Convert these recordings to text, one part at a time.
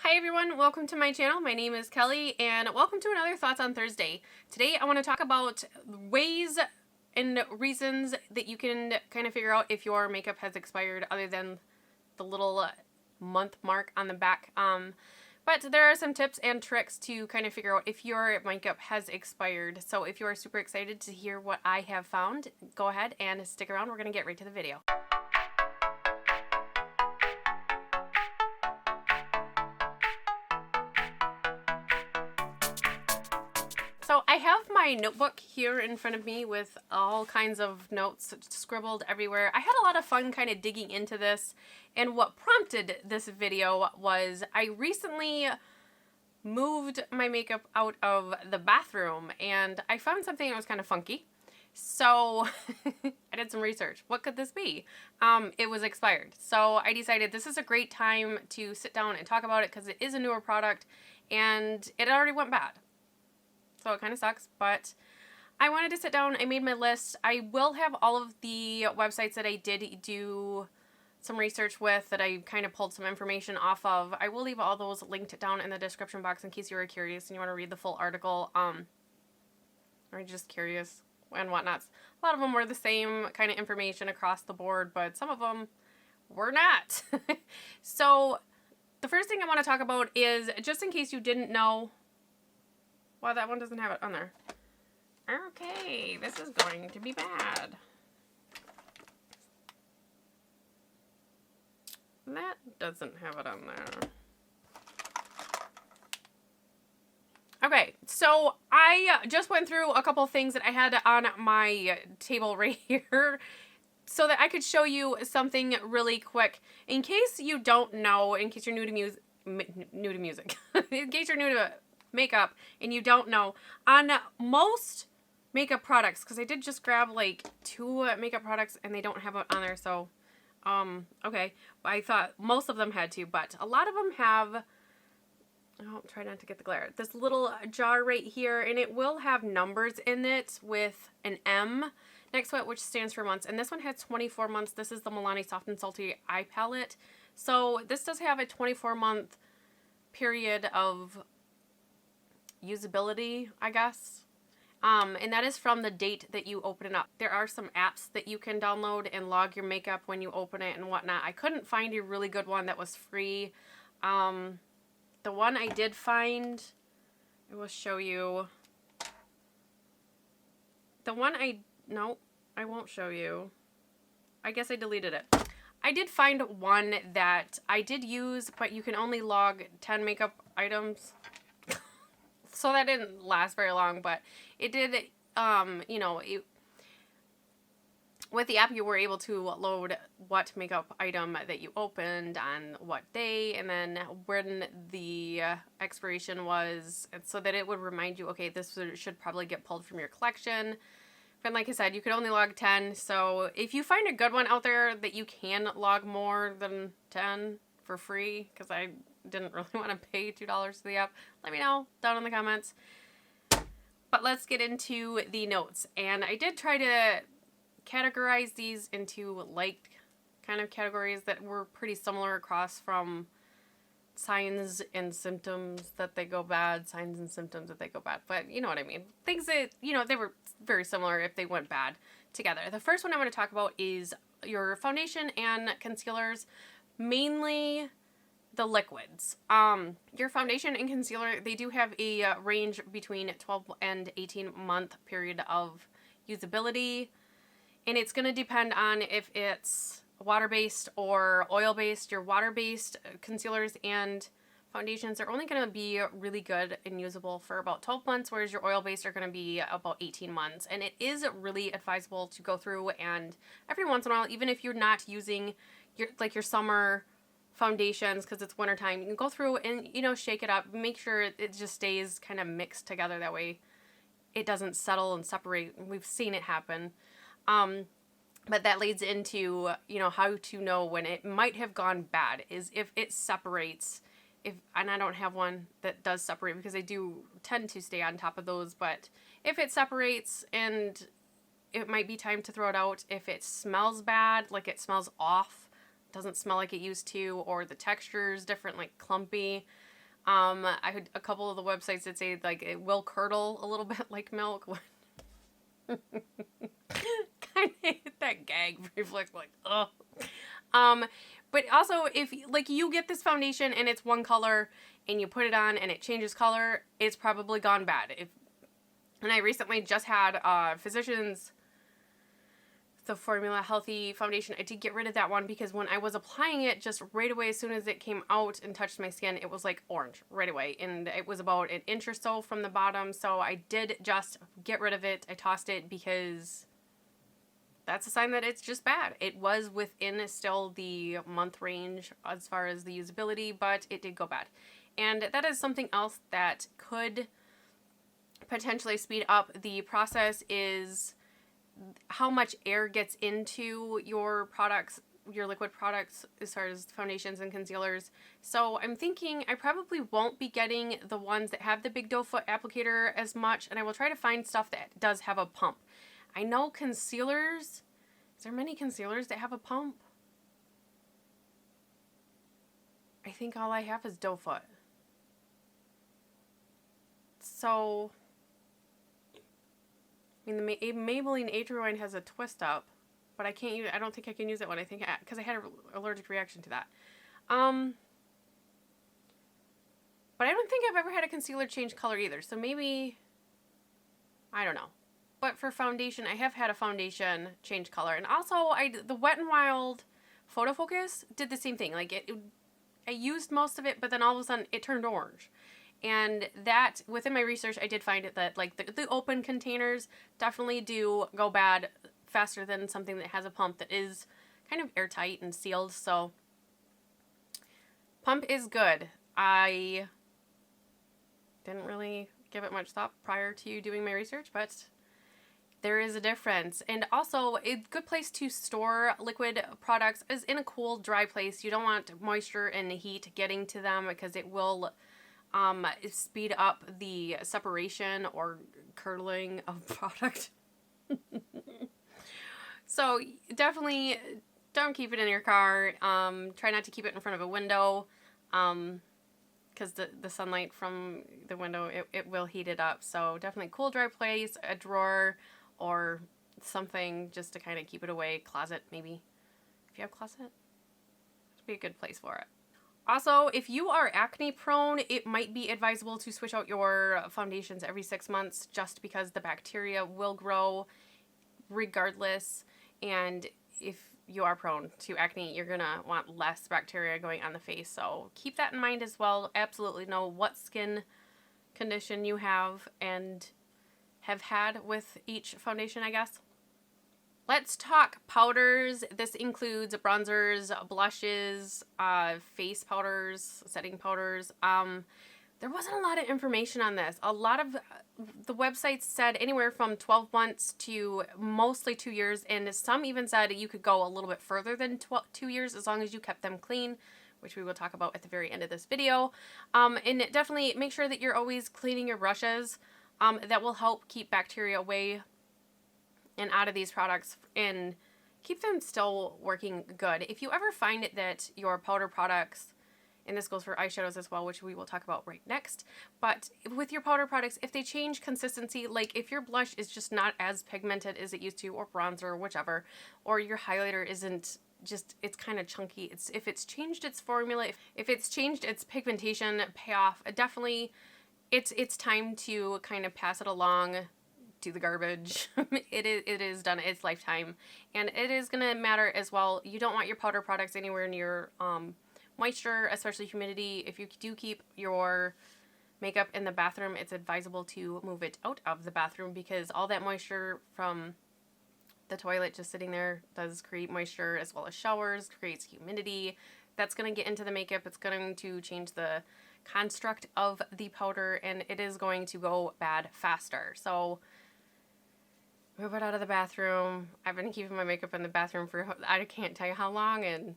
Hi everyone, welcome to my channel. My name is Kelly and welcome to another Thoughts on Thursday. Today I want to talk about ways and reasons that you can kind of figure out if your makeup has expired other than the little month mark on the back. But there are some tips and tricks to kind of figure out if your makeup has expired. So if you are super excited to hear what I have found, go ahead and stick around. We're going to get right to the video. So I have my notebook here in front of me with all kinds of notes scribbled everywhere. I had a lot of fun kind of digging into this, and what prompted this video was I recently moved my makeup out of the bathroom and I found something that was kind of funky. So I did some research. What could this be? It was expired. So I decided this is a great time to sit down and talk about it because it is a newer product and it already went bad. So it kind of sucks, but I wanted to sit down. I made my list. I will have all of the websites that I did do some research with that I kind of pulled some information off of. I will leave all those linked down in the description box in case you were curious and you want to read the full article, or just curious and whatnot. A lot of them were the same kind of information across the board, but some of them were not. So the first thing I want to talk about is, just in case you didn't know, well, that one doesn't have it on there. Okay, this is going to be bad. That doesn't have it on there. Okay, so I just went through a couple things that I had on my table right here so that I could show you something really quick. In case you don't know, in case you're new to music, in case you're new to makeup and you don't know, on most makeup products, because I did just grab like 2 makeup products and they don't have it on there, so okay, I thought most of them had to, but a lot of them have, oh, try not to get the glare, this little jar right here, and it will have numbers in it with an M next to it, which stands for months, and this one has 24 months. This is the Milani Soft and Salty Eye Palette, so this does have a 24-month period of usability, I guess, and that is from the date that you open it up. There are some apps that you can download and log your makeup when you open it and whatnot. I couldn't find a really good one that was free. The one I did find, I will show you. The one no, I won't show you. I guess I deleted it. I did find one that I did use, but you can only log 10 makeup items. So that didn't last very long, but it did, you know, with the app you were able to load what makeup item that you opened on what day and then when the expiration was, so that it would remind you, okay, this should probably get pulled from your collection. And like I said, you could only log 10, so if you find a good one out there that you can log more than 10 for free, because I didn't really want to pay $2 for the app, let me know down in the comments. But let's get into the notes. And I did try to categorize these into like kind of categories that were pretty similar across, from signs and symptoms that they go bad, signs and symptoms that they go bad. But you know what I mean. Things that, you know, they were very similar if they went bad together. The first one I want to talk about is your foundation and concealers, mainly the liquids. Your foundation and concealer, they do have a range between 12 and 18 month period of usability, and it's going to depend on if it's water-based or oil-based. Your water-based concealers and foundations are only going to be really good and usable for about 12 months, whereas your oil-based are going to be about 18 months. And it is really advisable to go through and every once in a while, even if you're not using your summer foundations because it's wintertime, you can go through and, you know, shake it up, make sure it just stays kind of mixed together, that way it doesn't settle and separate. We've seen it happen. But that leads into, you know, how to know when it might have gone bad is if it separates. And I don't have one that does separate because I do tend to stay on top of those, but if it separates, and it might be time to throw it out. If it smells bad, like it smells off, doesn't smell like it used to, or the texture is different, like clumpy, I heard a couple of the websites that say like it will curdle a little bit like milk. Kind of hit that gag reflex, like, ugh. But also, if like you get this foundation and it's one color and you put it on and it changes color, it's probably gone bad. And I recently just had Physicians, the Formula Healthy Foundation. I did get rid of that one because when I was applying it, just right away, as soon as it came out and touched my skin, it was like orange right away. And it was about an inch or so from the bottom. So I did just get rid of it. I tossed it because that's a sign that it's just bad. It was within still the month range as far as the usability, but it did go bad. And that is something else that could potentially speed up the process, is how much air gets into your products, your liquid products, as far as foundations and concealers. So I'm thinking I probably won't be getting the ones that have the big doe foot applicator as much, and I will try to find stuff that does have a pump. I know concealers, is there many concealers that have a pump? I think all I have is doe foot. So, I mean, the Maybelline Age Rewind has a twist up, but I can't use. I don't think I can use it when I think, because I had an allergic reaction to that. But I don't think I've ever had a concealer change color either. So maybe, I don't know. But for foundation, I have had a foundation change color, and also the Wet n Wild Photo Focus did the same thing. Like I used most of it, but then all of a sudden it turned orange. And that, within my research, I did find it that like the open containers definitely do go bad faster than something that has a pump that is kind of airtight and sealed. So pump is good. I didn't really give it much thought prior to doing my research, but there is a difference. And also, a good place to store liquid products is in a cool, dry place. You don't want moisture and heat getting to them because it will speed up the separation or curdling of product. So definitely don't keep it in your car. Try not to keep it in front of a window, because the sunlight from the window, it will heat it up. So definitely cool, dry place, a drawer or something just to kind of keep it away. Closet, maybe. If you have a closet, it'd be a good place for it. Also, if you are acne prone, it might be advisable to switch out your foundations every 6 months, just because the bacteria will grow regardless. And if you are prone to acne, you're gonna want less bacteria going on the face. So keep that in mind as well. Absolutely know what skin condition you have and have had with each foundation, I guess. Let's talk powders. This includes bronzers, blushes, face powders, setting powders. There wasn't a lot of information on this. A lot of the websites said anywhere from 12 months to mostly 2 years, and some even said you could go a little bit further than 2 years as long as you kept them clean, which we will talk about at the very end of this video. And definitely make sure that you're always cleaning your brushes. That will help keep bacteria away and out of these products and keep them still working good. If you ever find that your powder products, and this goes for eyeshadows as well, which we will talk about right next, but with your powder products, if they change consistency, like if your blush is just not as pigmented as it used to, or bronzer, or whichever, or your highlighter isn't just, it's kind of chunky, if it's changed its formula, if it's changed its pigmentation payoff, definitely it's time to kind of pass it along to the garbage. It is done its lifetime, and it is going to matter as well. You don't want your powder products anywhere near moisture, especially humidity. If you do keep your makeup in the bathroom, it's advisable to move it out of the bathroom, because all that moisture from the toilet just sitting there does create moisture, as well as showers, creates humidity. That's going to get into the makeup. It's going to change the construct of the powder, and it is going to go bad faster. So move it out of the bathroom. I've been keeping my makeup in the bathroom for, I can't tell you how long, and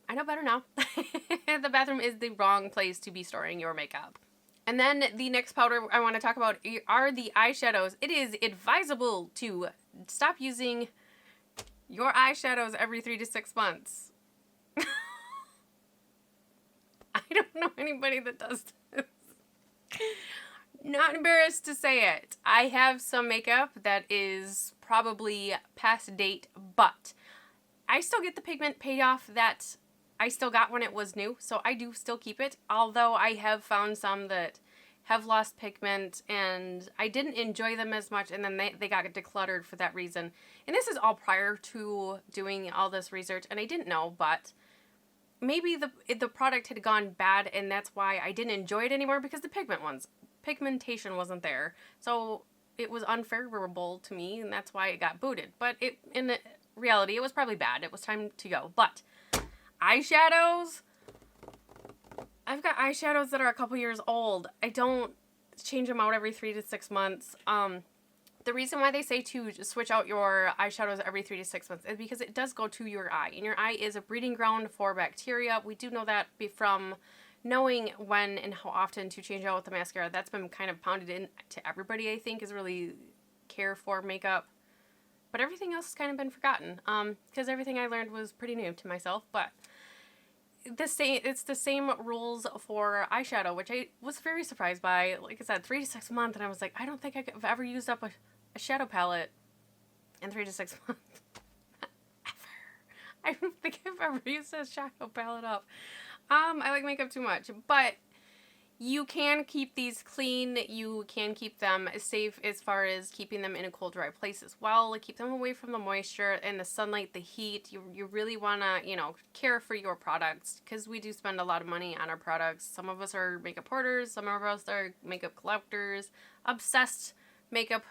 I know better now. The bathroom is the wrong place to be storing your makeup. And then the next powder I want to talk about are the eyeshadows. It is advisable to stop using your eyeshadows every 3 to 6 months. I don't know anybody that does this. Not embarrassed to say it. I have some makeup that is probably past date, but I still get the pigment payoff that I still got when it was new, so I do still keep it, although I have found some that have lost pigment and I didn't enjoy them as much, and then they got decluttered for that reason. And this is all prior to doing all this research, and I didn't know, but maybe the product had gone bad, and that's why I didn't enjoy it anymore, because the pigmentation wasn't there. So it was unfavorable to me, and that's why it got booted. But in reality, it was probably bad. It was time to go. But eyeshadows, I've got eyeshadows that are a couple years old. I don't change them out every 3 to 6 months. The reason why they say to switch out your eyeshadows every 3 to 6 months is because it does go to your eye, and your eye is a breeding ground for bacteria. We do know that from knowing when and how often to change out with the mascara. That's been kind of pounded into everybody, I think, is really care for makeup. But everything else has kind of been forgotten, because everything I learned was pretty new to myself. But it's the same rules for eyeshadow, which I was very surprised by. Like I said, 3 to 6 months, and I was like, I don't think I've ever used up a shadow palette in 3 to 6 months. Ever. I don't think I've ever used a shadow palette up. I like makeup too much, but you can keep these clean. You can keep them safe as far as keeping them in a cold, dry place as well. Like, keep them away from the moisture and the sunlight, the heat. You really want to, you know, care for your products, because we do spend a lot of money on our products. Some of us are makeup hoarders. Some of us are makeup collectors, obsessed makeup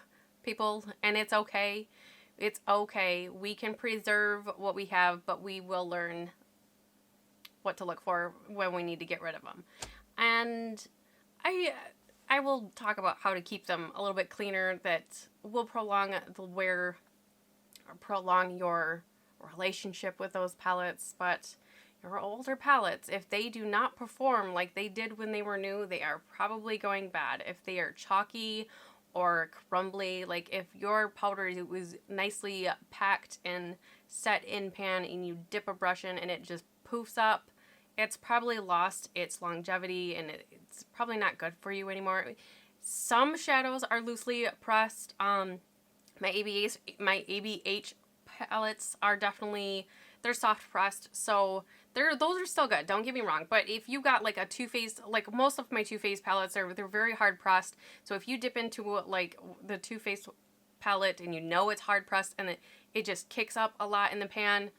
people, and it's okay. It's okay. We can preserve what we have, but we will learn what to look for when we need to get rid of them. And I will talk about how to keep them a little bit cleaner that will prolong the wear or prolong your relationship with those palettes. But your older palettes, if they do not perform like they did when they were new, they are probably going bad. If they are chalky or crumbly, like if your powder was nicely packed and set in pan and you dip a brush in and it just poofs up, it's probably lost its longevity, and it's probably not good for you anymore. Some shadows are loosely pressed. My ABH palettes are definitely, they're soft pressed, so those are still good. Don't get me wrong. But if you got like a Too Faced, like most of my Too Faced palettes they're very hard pressed. So if you dip into like the Too Faced palette and you know it's hard pressed and it just kicks up a lot in the pan,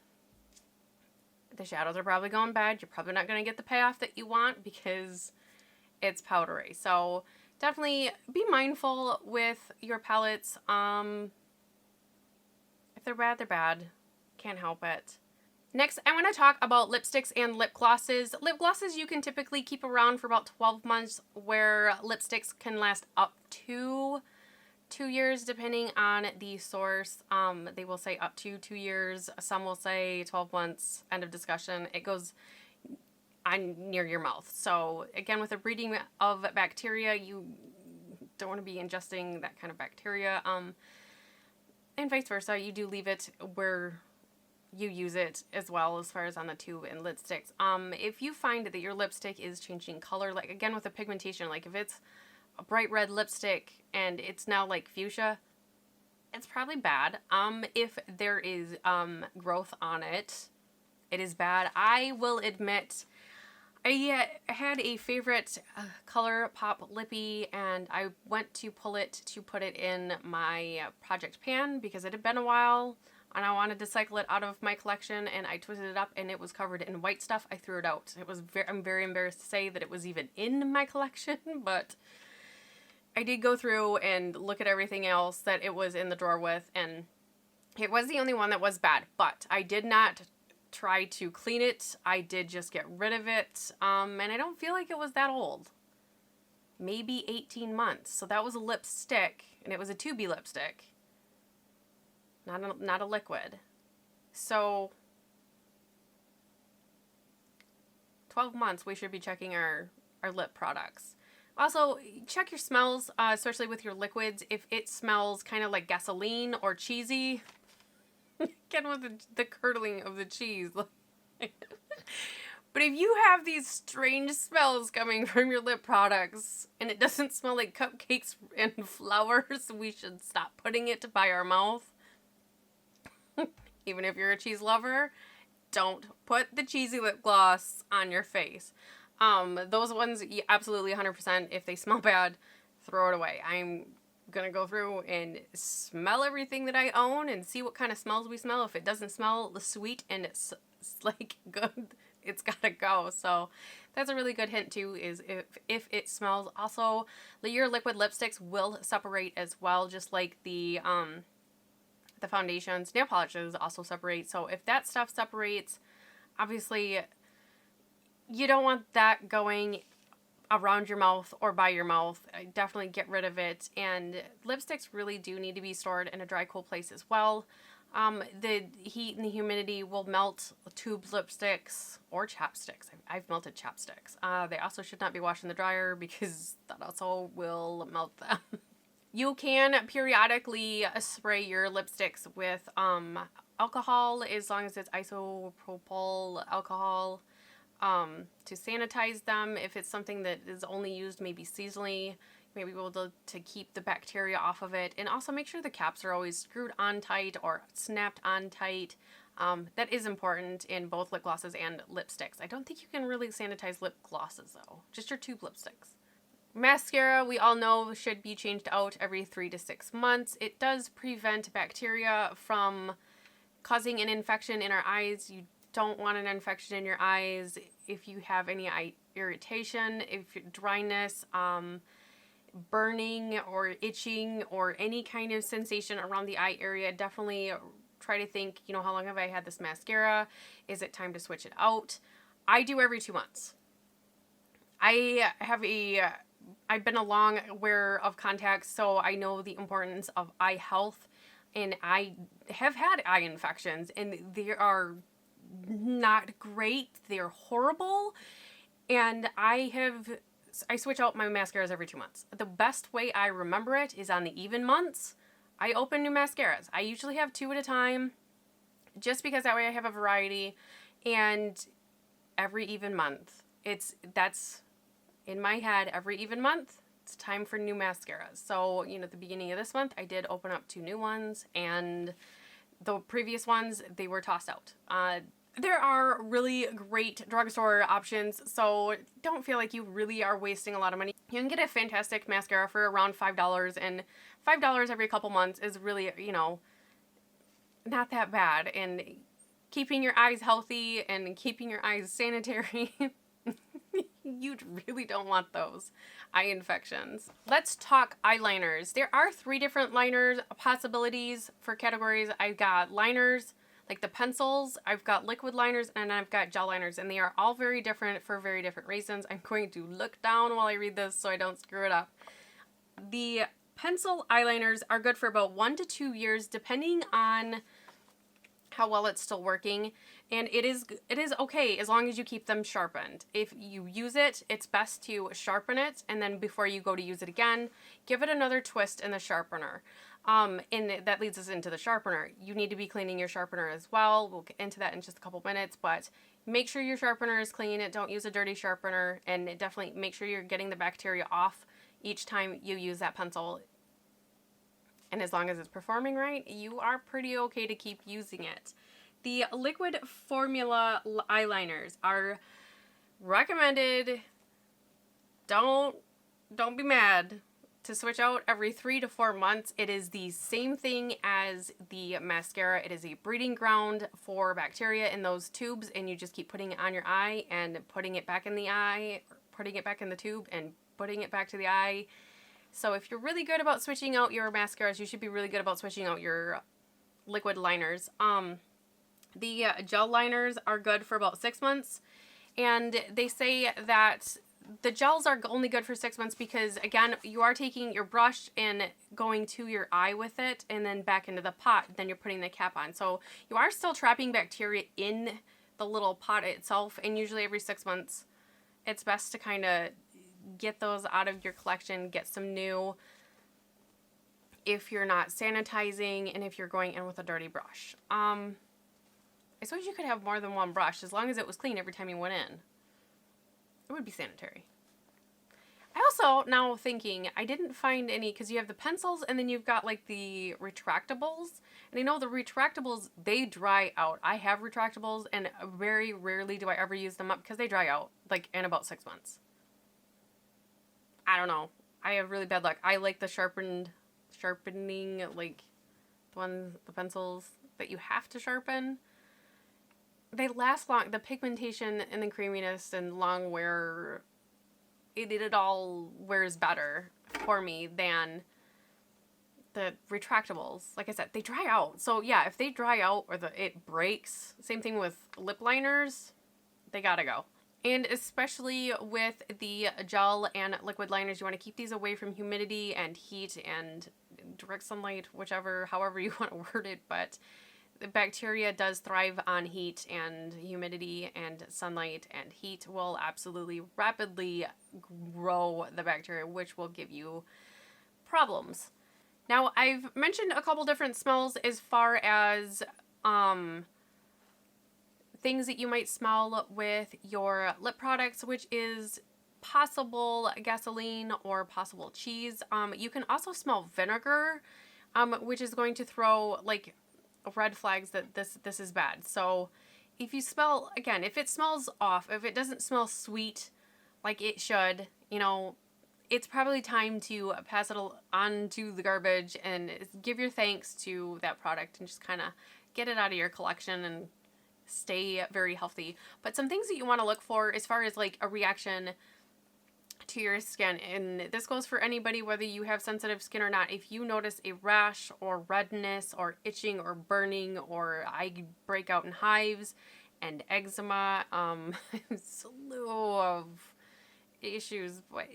the shadows are probably going bad. You're probably not going to get the payoff that you want because it's powdery. So definitely be mindful with your palettes. If they're bad, they're bad. Can't help it. Next, I want to talk about lipsticks and lip glosses. Lip glosses you can typically keep around for about 12 months, where lipsticks can last up to 2 years depending on the source. They will say up to 2 years. Some will say 12 months. End of discussion. It goes on near your mouth. So again, with the breeding of bacteria, you don't want to be ingesting that kind of bacteria. And vice versa. You do leave it where you use it as well, as far as on the tube and lipsticks. If you find that your lipstick is changing color, like again with the pigmentation, like if it's a bright red lipstick and it's now like fuchsia, it's probably bad. If there is growth on it, it is bad. I will admit, I had a favorite color pop lippy, and I went to pull it to put it in my project pan because it had been a while and I wanted to cycle it out of my collection, and I twisted it up and it was covered in white stuff. I threw it out. I'm very embarrassed to say that it was even in my collection, but I did go through and look at everything else that it was in the drawer with, and it was the only one that was bad. But I did not try to clean it. I did just get rid of it, and I don't feel like it was that old. Maybe 18 months. So that was a lipstick, and it was a tubey lipstick, not a liquid. So 12 months we should be checking our lip products. Also, check your smells, especially with your liquids. If it smells kind of like gasoline or cheesy, again with the curdling of the cheese. But if you have these strange smells coming from your lip products and it doesn't smell like cupcakes and flowers, we should stop putting it by our mouth. Even if you're a cheese lover, don't put the cheesy lip gloss on your face. Those ones, absolutely 100%. If they smell bad, throw it away. I'm gonna go through and smell everything that I own and see what kind of smells we smell. If it doesn't smell sweet and it's like good, it's gotta go. So that's a really good hint too, is if it smells. Also, your liquid lipsticks will separate as well, just like the foundations. Nail polishes also separate. So if that stuff separates, obviously you don't want that going around your mouth or by your mouth. Definitely get rid of it. And lipsticks really do need to be stored in a dry, cool place as well. The heat and the humidity will melt tube lipsticks or chapsticks. I've melted chapsticks. They also should not be washed in the dryer because that also will melt them. You can periodically spray your lipsticks with alcohol, as long as it's isopropyl alcohol, to sanitize them. If it's something that is only used maybe seasonally, you may be able to keep the bacteria off of it. And also make sure the caps are always screwed on tight or snapped on tight. That is important in both lip glosses and lipsticks. I don't think you can really sanitize lip glosses though, just your tube lipsticks. Mascara, we all know, should be changed out every 3 to 6 months. It does prevent bacteria from causing an infection in our eyes. You don't want an infection in your eyes. If you have any eye irritation, dryness, burning or itching or any kind of sensation around the eye area, definitely try to think, you know, how long have I had this mascara? Is it time to switch it out? I do every 2 months. I've been a long wearer of contacts, so I know the importance of eye health, and I have had eye infections, and they are not great. They're horrible, and I switch out my mascaras every 2 months. The best way I remember it is on the even months. I open new mascaras. I usually have 2 at a time, just because that way I have a variety, and every even month. That's in my head, every even month, it's time for new mascaras. So, you know, at the beginning of this month, I did open up 2 new ones, and the previous ones, they were tossed out. There are really great drugstore options, so don't feel like you really are wasting a lot of money. You can get a fantastic mascara for around $5, and $5 every couple months is really, you know, not that bad. And keeping your eyes healthy and keeping your eyes sanitary, you really don't want those eye infections. Let's talk eyeliners. There are 3 different liner possibilities for categories. I've got liners, like the pencils, I've got liquid liners, and I've got gel liners, and they are all very different for very different reasons. I'm going to look down while I read this so I don't screw it up. The pencil eyeliners are good for about 1 to 2 years, depending on how well it's still working, and it is okay as long as you keep them sharpened. If you use it, it's best to sharpen it, and then before you go to use it again, give it another twist in the sharpener. And that leads us into the sharpener. You need to be cleaning your sharpener as well. We'll get into that in just a couple minutes, but make sure your sharpener is clean. Don't use a dirty sharpener, and definitely make sure you're getting the bacteria off each time you use that pencil. And as long as it's performing right, you are pretty okay to keep using it. The liquid formula eyeliners are recommended. Don't be mad to switch out every 3 to 4 months. It is the same thing as the mascara. It is a breeding ground for bacteria in those tubes, and you just keep putting it on your eye and putting it back in the eye, putting it back in the tube and putting it back to the eye. So if you're really good about switching out your mascaras, you should be really good about switching out your liquid liners. The gel liners are good for about 6 months, and they say that the gels are only good for 6 months because, again, you are taking your brush and going to your eye with it and then back into the pot. Then you're putting the cap on. So you are still trapping bacteria in the little pot itself, and usually every 6 months, it's best to kind of get those out of your collection, get some new if you're not sanitizing and if you're going in with a dirty brush. I suppose you could have more than one brush as long as it was clean every time you went in. It would be sanitary. I also, now thinking, I didn't find any, because you have the pencils and then you've got like the retractables. And I know the retractables, they dry out. I have retractables and very rarely do I ever use them up because they dry out like in about 6 months. I don't know. I have really bad luck. I like the sharpening, like the pencils that you have to sharpen. They last long. The pigmentation and the creaminess and long wear, it all wears better for me than the retractables. Like I said, they dry out. So yeah, if they dry out or it breaks, same thing with lip liners, they gotta go. And especially with the gel and liquid liners, you want to keep these away from humidity and heat and direct sunlight, however you want to word it, but the bacteria does thrive on heat and humidity, and sunlight and heat will absolutely rapidly grow the bacteria, which will give you problems. Now, I've mentioned a couple different smells as far as things that you might smell with your lip products, which is possible gasoline or possible cheese. You can also smell vinegar, which is going to throw like red flags that this is bad. So if you smell, again, if it smells off, if it doesn't smell sweet like it should, you know, it's probably time to pass it on to the garbage and give your thanks to that product and just kind of get it out of your collection and stay very healthy. But some things that you want to look for as far as like a reaction to your skin, and this goes for anybody whether you have sensitive skin or not. If you notice a rash or redness or itching or burning, or I break out in hives and eczema, a slew of issues. But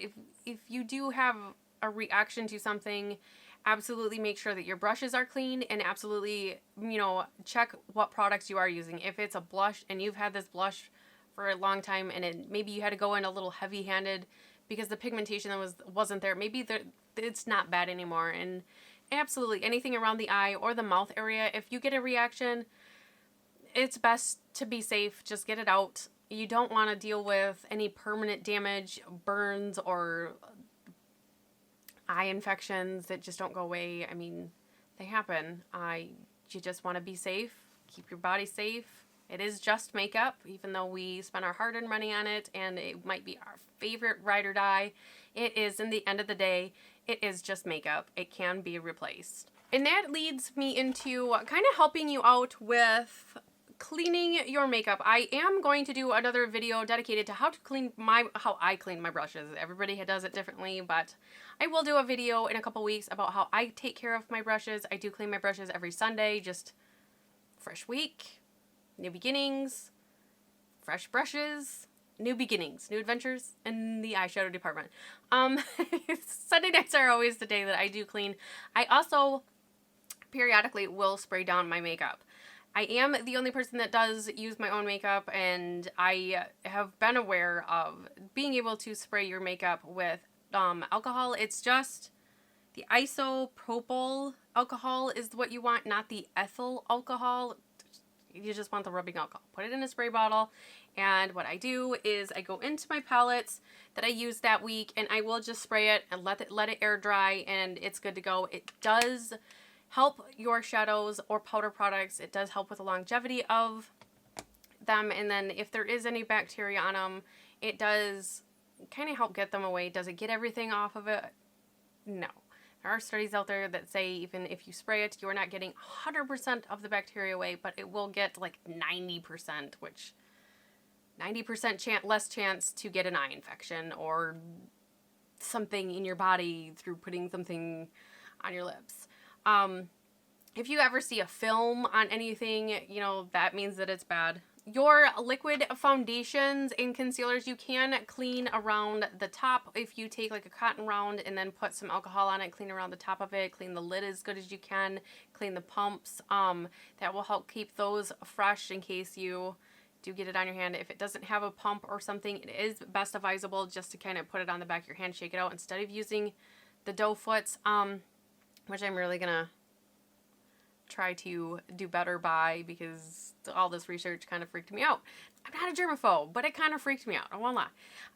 if you do have a reaction to something, absolutely make sure that your brushes are clean, and absolutely, you know, check what products you are using. If it's a blush and you've had this blush for a long time and maybe you had to go in a little heavy-handed because the pigmentation wasn't there, maybe it's not bad anymore. And absolutely anything around the eye or the mouth area, if you get a reaction, it's best to be safe. Just get it out. You don't want to deal with any permanent damage, burns, or eye infections that just don't go away. I mean, they happen. You just want to be safe. Keep your body safe. It is just makeup, even though we spend our hard-earned money on it, and it might be our favorite ride or die. It is, in the end of the day, it is just makeup. It can be replaced. And that leads me into kind of helping you out with cleaning your makeup. I am going to do another video dedicated to how I clean my brushes. Everybody does it differently, but I will do a video in a couple weeks about how I take care of my brushes. I do clean my brushes every Sunday, just fresh week, new beginnings, fresh brushes, new beginnings, new adventures in the eyeshadow department. Sunday nights are always the day that I do clean. I also periodically will spray down my makeup. I am the only person that does use my own makeup, and I have been aware of being able to spray your makeup with alcohol. It's just the isopropyl alcohol is what you want, not the ethyl alcohol. You just want the rubbing alcohol. Put it in a spray bottle, and what I do is I go into my palettes that I used that week, and I will just spray it and let it air dry, and it's good to go. It does help your shadows or powder products. It does help with the longevity of them, and then if there is any bacteria on them, it does kind of help get them away. Does it get everything off of it? No. There are studies out there that say even if you spray it, you're not getting 100% of the bacteria away, but it will get like 90%, which 90% less chance to get an eye infection or something in your body through putting something on your lips. If you ever see a film on anything, you know, that means that it's bad. Your liquid foundations and concealers, you can clean around the top. If you take like a cotton round and then put some alcohol on it, clean around the top of it, clean the lid as good as you can, clean the pumps. That will help keep those fresh in case you do get it on your hand. If it doesn't have a pump or something, it is best advisable just to kind of put it on the back of your hand, shake it out instead of using the doe foots, which I'm really gonna try to do better by, because all this research kind of freaked me out. I'm not a germaphobe, but it kind of freaked me out. I won't lie.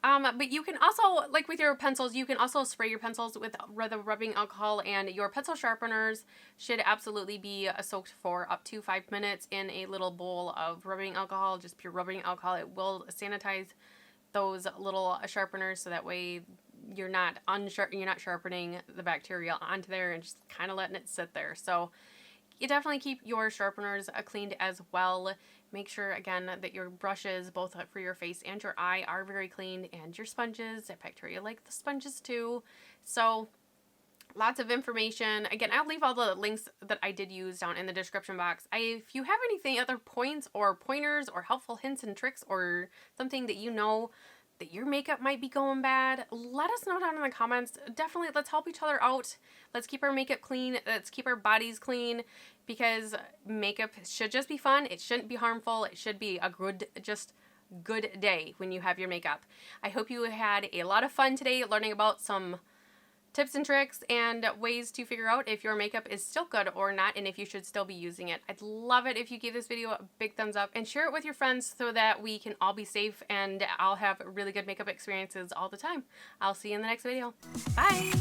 But you can also, like with your pencils, you can also spray your pencils with the rubbing alcohol, and your pencil sharpeners should absolutely be soaked for up to 5 minutes in a little bowl of rubbing alcohol, just pure rubbing alcohol. It will sanitize those little sharpeners, so that way you're not sharpening the bacteria onto there and just kind of letting it sit there. So you definitely keep your sharpeners cleaned as well. Make sure, again, that your brushes, both for your face and your eye, are very clean, and your sponges. Bacteria like the sponges too. So lots of information. Again, I'll leave all the links that I did use down in the description box. If you have anything, other points or pointers or helpful hints and tricks, or something that you know that your makeup might be going bad, let us know down in the comments. Definitely, let's help each other out. Let's keep our makeup clean. Let's keep our bodies clean, because makeup should just be fun. It shouldn't be harmful. It should be a good day when you have your makeup. I hope you had a lot of fun today learning about some tips and tricks and ways to figure out if your makeup is still good or not, and if you should still be using it. I'd love it if you gave this video a big thumbs up and share it with your friends, so that we can all be safe and I'll have really good makeup experiences all the time. I'll see you in the next video. Bye!